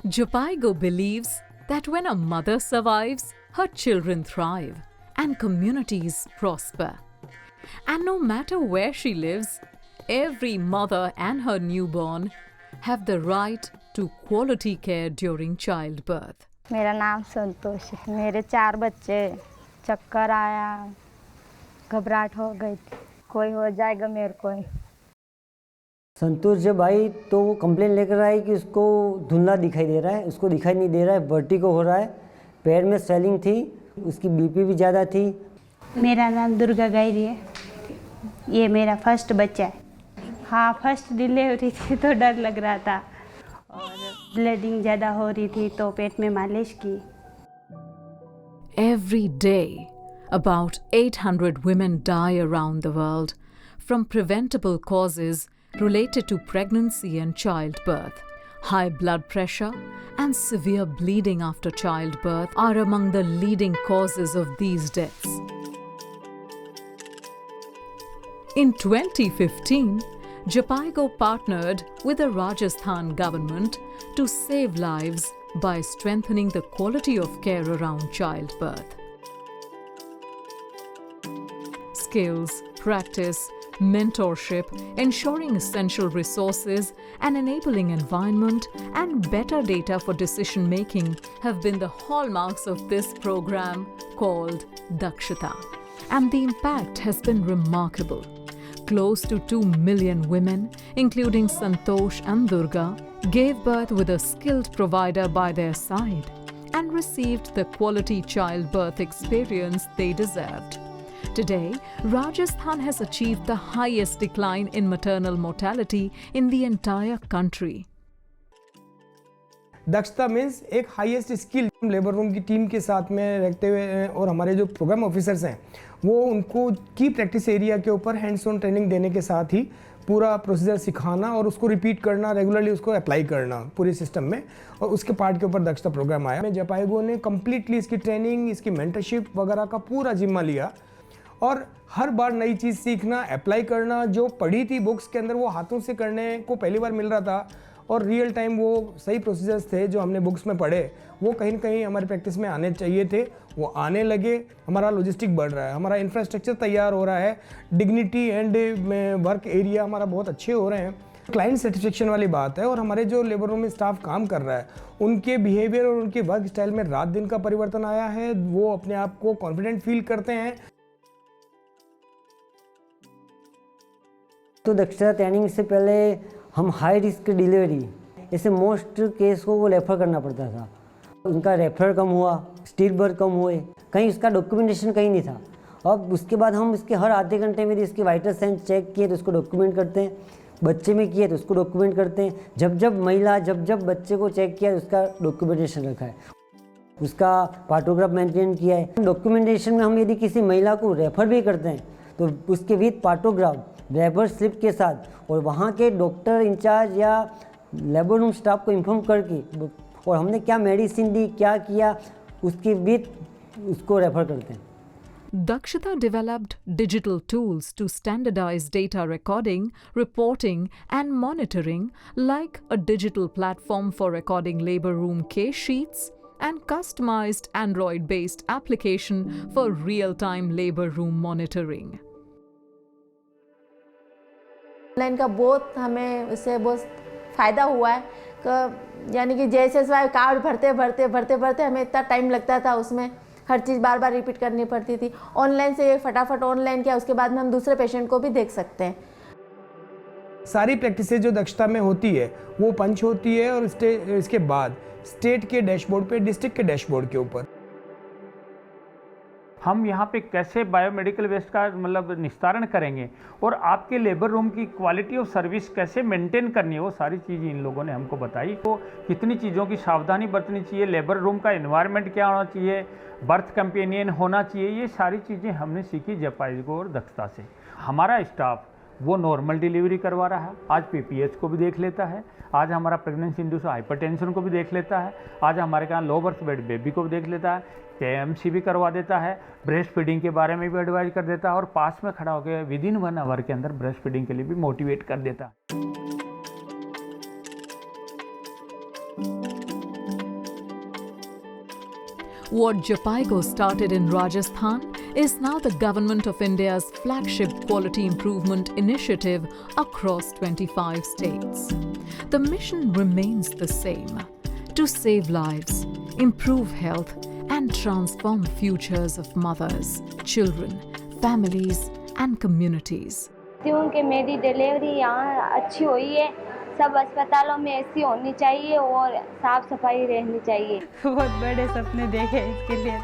Jopaigo believes that when a mother survives, her children thrive and communities prosper. And no matter where she lives, every mother and her newborn have the right to quality care during childbirth. मेरा नाम संतोष है। मेरे 4 बच्चे, चक्कर आया, घबराहट हो गई थी, कोई हो जाएगा मेरे को। संतोष जब आई तो वो कंप्लेन लेकर आई कि उसको धुंधला दिखाई दे रहा है, उसको दिखाई नहीं दे रहा है, वर्टिगो हो रहा है, पैर में स्वेलिंग थी, उसकी बीपी भी ज़्यादा थी। मेरा नाम दुर्गा गैरी है। ये मेरा फर्स्ट बच्चा है। हाँ, फर्स्ट डिलीवरी थी तो डर लग रहा था और ब्लीडिंग ज़्यादा हो रही थी तो पेट में मालिश की। Every day, about 800 women die around the world from preventable causes related to pregnancy and childbirth. High blood pressure and severe bleeding after childbirth are among the leading causes of these deaths. In 2015, Jopaigo partnered with the Rajasthan government to save lives by strengthening the quality of care around childbirth. Skills, practice, mentorship, ensuring essential resources, an enabling environment, and better data for decision making have been the hallmarks of this program called Dakshata. And the impact has been remarkable. Close to 2 million women, including Santosh and Durga, gave birth with a skilled provider by their side and received the quality childbirth experience they deserved. Today, Rajasthan has achieved the highest decline in maternal mortality in the entire country. दक्षता means एक highest skill labour room की team के साथ में रहते हुए और हमारे जो प्रोग्राम ऑफिसर्स हैं वो उनको की प्रैक्टिस एरिया के ऊपर हैंड्स ऑन ट्रेनिंग देने के साथ ही पूरा प्रोसीजर सिखाना और उसको रिपीट करना, रेगुलरली उसको अप्लाई करना पूरे सिस्टम में, और उसके पार्ट के ऊपर दक्षता प्रोग्राम आया। जपाइगो ने कम्प्लीटली इसकी ट्रेनिंग, इसकी मेंटरशिप वगैरह का पूरा जिम्मा लिया और हर बार नई चीज़ सीखना, अप्लाई करना, जो पढ़ी थी बुक्स के अंदर वो हाथों से करने को पहली बार मिल रहा था और रियल टाइम वो सही प्रोसीजर्स थे जो हमने बुक्स में पढ़े वो कहीं ना कहीं हमारी प्रैक्टिस में आने चाहिए थे, वो आने लगे। हमारा लॉजिस्टिक बढ़ रहा है, हमारा इंफ्रास्ट्रक्चर तैयार हो रहा है, डिग्निटी एंड वर्क एरिया हमारा बहुत अच्छे हो रहे हैं। क्लाइंट सेटिस्फेक्शन वाली बात है और हमारे जो लेबर रूम में स्टाफ काम कर रहा है उनके बिहेवियर और उनके वर्क स्टाइल में रात दिन का परिवर्तन आया है। वो अपने आप को कॉन्फिडेंट फील करते हैं। तो दक्षता ट्रेनिंग से पहले हम हाई रिस्क डिलीवरी ऐसे मोस्ट केस को वो रेफ़र करना पड़ता था। उनका रेफर कम हुआ, स्टिल बर्थ कम हुए, कहीं उसका डॉक्यूमेंटेशन कहीं नहीं था। अब उसके बाद हम इसके हर आधे घंटे में इसके वाइटल साइंस चेक किए तो उसको डॉक्यूमेंट करते हैं, बच्चे में किए तो उसको डॉक्यूमेंट करते हैं। जब बच्चे को चेक किया तो उसका डॉक्यूमेंटेशन रखा है, उसका पार्टोग्राफ मेंटेन किया है। डॉक्यूमेंटेशन में हम यदि किसी महिला को रेफ़र भी करते हैं तो उसके विद पार्टोग्राफ लेबर स्लिप के साथ और वहाँ के डॉक्टर इंचार्ज या लेबर रूम स्टाफ को इन्फॉर्म करके और हमने क्या मेडिसिन दी, क्या किया, उसके विद उसको रेफ़र करते हैं। Dakshata developed digital tools to standardize data recording, reporting, and monitoring, like a digital platform for recording labor room case sheets and customized Android-based application for real-time labor room monitoring. Online का बहुत हमें इससे बहुत फ़ायदा हुआ है, यानी कि जैसे कार्ड भरते हमें इतना टाइम लगता था, उसमें हर चीज़ बार बार रिपीट करनी पड़ती थी। ऑनलाइन से ये फटाफट ऑनलाइन किया, उसके बाद में हम दूसरे पेशेंट को भी देख सकते हैं। सारी प्रैक्टिसेस जो दक्षता में होती है वो पंच होती है और इसके बाद स्टेट के डैशबोर्ड पे, डिस्ट्रिक्ट के डैशबोर्ड के ऊपर हम यहाँ पे कैसे बायोमेडिकल वेस्ट का मतलब निस्तारण करेंगे और आपके लेबर रूम की क्वालिटी ऑफ सर्विस कैसे मेंटेन करनी है, वो सारी चीज़ें इन लोगों ने हमको बताई। तो कितनी चीज़ों की सावधानी बरतनी चाहिए, लेबर रूम का एनवायरनमेंट क्या होना चाहिए, बर्थ कंपेनियन होना चाहिए, ये सारी चीज़ें हमने सीखी जपाइगो और दक्षता से। हमारा स्टाफ वो नॉर्मल डिलीवरी करवा रहा है, आज पीपीएच को भी देख लेता है, आज हमारा प्रेगनेंसी इंड्यूस हाइपरटेंशन को भी देख लेता है, आज हमारे यहाँ लो बर्थ वेट बेबी को भी देख लेता है, केएमसी भी करवा देता है, ब्रेस्ट फीडिंग के बारे में भी एडवाइज कर देता है और पास में खड़ा होकर विदिन 1 आवर के अंदर ब्रेस्ट फीडिंग के लिए भी मोटिवेट कर देता है। What Japaigo started in Rajasthan is now the Government of India's flagship quality improvement initiative across 25 states. The mission remains the same: to save lives, improve health, and transform futures of mothers, children, families, and communities. क्योंकि मेरी delivery यहाँ अच्छी हुई है, सब अस्पतालों में ऐसी होनी चाहिए और साफ सफाई रहनी चाहिए। बहुत बड़े सपने देखे इसके लिए।